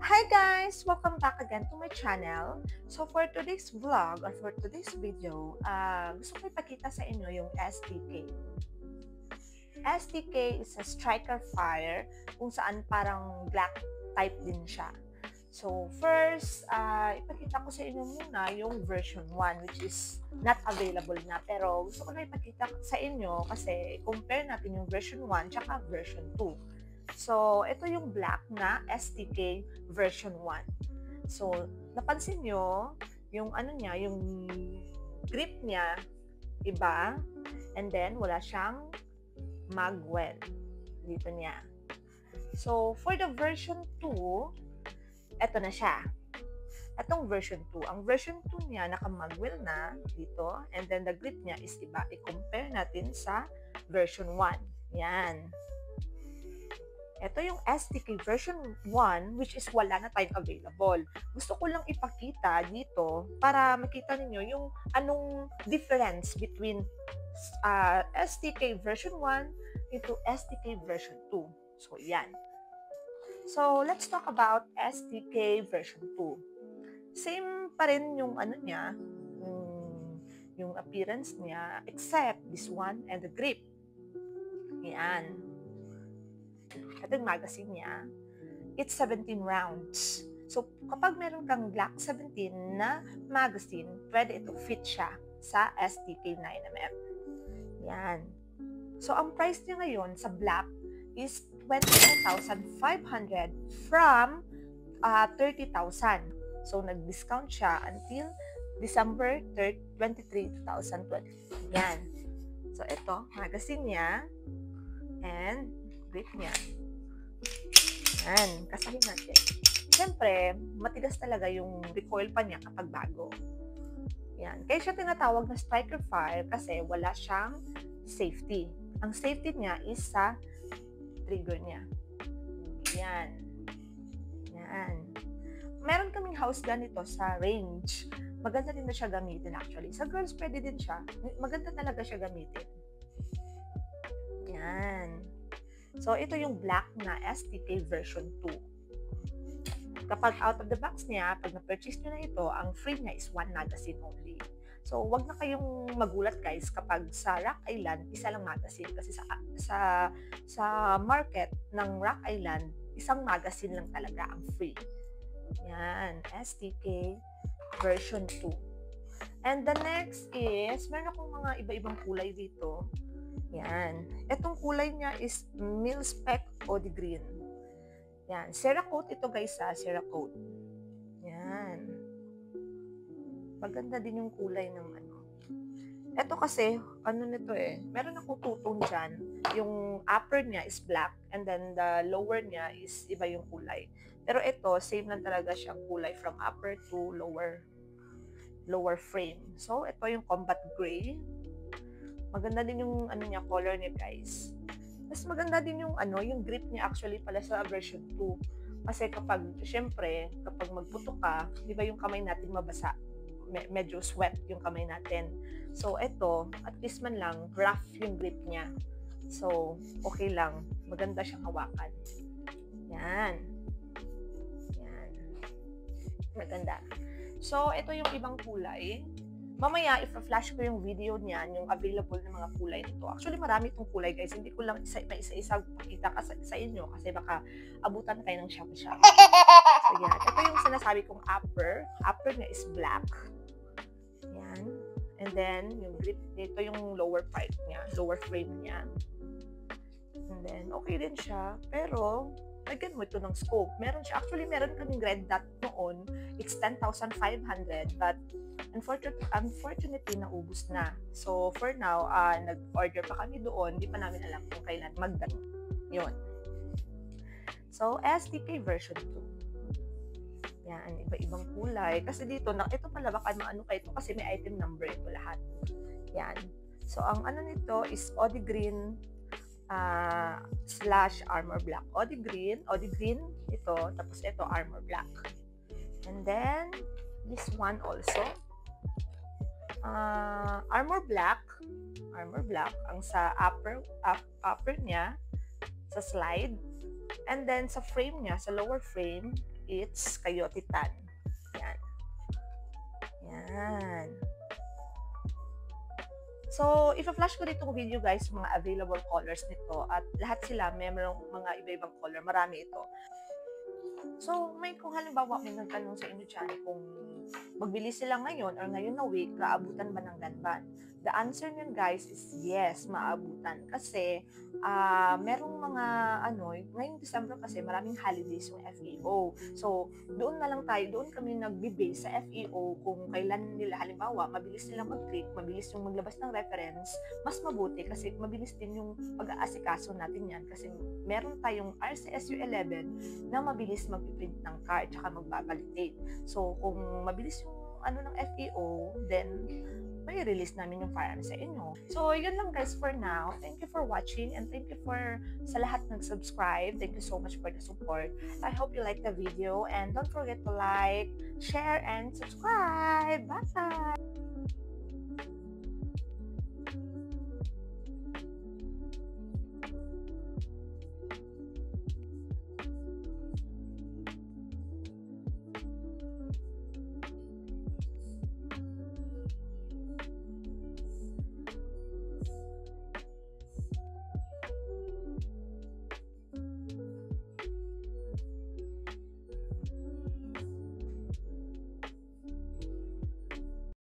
Hi guys! Welcome back again to my channel. So for today's vlog or for today's video, gusto ko ipakita sa inyo yung STK. STK is a striker fire kung saan parang black type din siya. So first, ipakita ko sa inyo muna yung version 1 which is not available na. Pero gusto ko na ipakita sa inyo kasi compare natin yung version 1 tsaka version 2. So, ito yung black na STK version 1. So, napansin nyo, yung ano niya, yung grip niya, iba. And then, wala siyang magwell. Dito niya. So, for the version 2, ito na siya. Itong version 2. Ang version 2 niya, naka-magwell na dito. And then, the grip niya is iba. I-compare natin sa version 1. Yan. Ito yung STK version 1 which is wala na tayong available. Gusto ko lang ipakita dito para makita ninyo yung anong difference between STK version 1 into STK version 2. So, yan. So, let's talk about STK version 2. Same pa rin yung ano niya, yung appearance niya, except this one and the grip. Yan. Ito yung magazine niya. It's 17 rounds. So, kapag meron kang Glock 17 na magazine, pwede ito fit siya sa STK 9mm. Yan. So, ang price niya ngayon sa black is 22,500 from 30,000. So, nag-discount siya until December 23, 2020. Yan. So, ito, magazine niya and grip niya. Yan, kasahin natin. Siyempre, matigas talaga yung recoil pa niya kapag bago. Yan. Kaya siya tinatawag na striker fire kasi wala siyang safety. Ang safety niya is sa trigger niya. Yan. Yan. Meron kaming house gun ito sa range. Maganda din na siya gamitin actually. Sa girls, pwede din siya. Maganda talaga siya gamitin. Yan. So, ito yung black na STK version 2. Kapag out of the box niya, pag na-purchase nyo na ito, ang free niya is 1 magazine only. So, wag na kayong magulat guys kapag sa Rock Island, isa lang magazine. Kasi sa market ng Rock Island, isang magazine lang talaga ang free. Yan, STK version 2. And the next is, meron akong mga iba-ibang kulay dito. Yan. Itong kulay niya is Mil-Spec Eau-de Green. Yan. Cerakote ito guys ha. Cerakote. Yan. Maganda din yung kulay ng ano. Ito kasi, ano nito eh. Meron akong two-tone dyan. Yung upper niya is black and then the lower niya is iba yung kulay. Pero ito, same lang talaga siyang kulay from upper to lower frame. So, ito yung combat gray. Maganda din yung ano niya, color niya guys. Mas maganda din yung ano, yung grip niya actually pala sa version 2. Kasi kapag, syempre, kapag magputok ka, di ba yung kamay natin mabasa? Medyo sweat yung kamay natin. So, ito, at least man lang, rough yung grip niya. So, okay lang. Maganda siyang hawakan. Yan. Yan. Maganda. So, ito yung ibang kulay. Mamaya, if-flash ko yung video niyan, yung available na mga kulay nito. Actually, marami itong kulay, guys. Hindi ko lang isa-isa pakita sa inyo kasi baka abutan kayo ng shop-shop. So, yan. Ito yung sinasabi kong upper. Upper niya is black. Yan. And then, yung grip dito, yung lower part niya, lower frame niya. And then, okay din siya. Pero, lagyan mo ito ng scope. Meron siya. Actually, meron kaming red dot noon. It's 10,500. But, unfortunately, naubos na. So, for now, nag-order pa kami doon. Hindi pa namin alam kung kailan magdano. Yun. So, STK version 2. Yan, iba-ibang kulay. Kasi dito, ito pala baka maano kayo ito kasi may item number ito lahat. Yan. So, ang ano nito is Eau-de Green / Armor Black. Eau-de Green ito, tapos ito Armor Black. And then, this one also. Armor Black, ang sa upper niya, sa slide, and then sa frame niya, sa lower frame, it's Coyote Tan. Yan. Yan. So, ipa-flash ko dito video guys, mga available colors nito at lahat sila mayroong mga iba-ibang color. Marami ito. So, kung halimbawa may nagtanong sa inyo dyan kung magbili sila ngayon or ngayon na week, kaabutan ba ng ganban? The answer niyan guys is yes, maabutan. Kasi, merong mga, ngayong December kasi maraming holidays yung FEO. So, doon na lang tayo, doon kami nagbe-base sa FEO kung kailan nila, halimbawa, mabilis nilang mag-click, mabilis yung maglabas ng reference, mas mabuti kasi mabilis din yung pag-aasikaso natin yan. Kasi meron tayong RCSU 11 na mabilis mag-print ng card tsaka mag-validate. So, kung mabilis yung ng FEO, then may release namin yung firearm sa inyo. So, yun lang guys for now. Thank you for watching and thank you for sa lahat nag-subscribe. Thank you so much for the support. I hope you like the video and don't forget to like, share, and subscribe. Bye!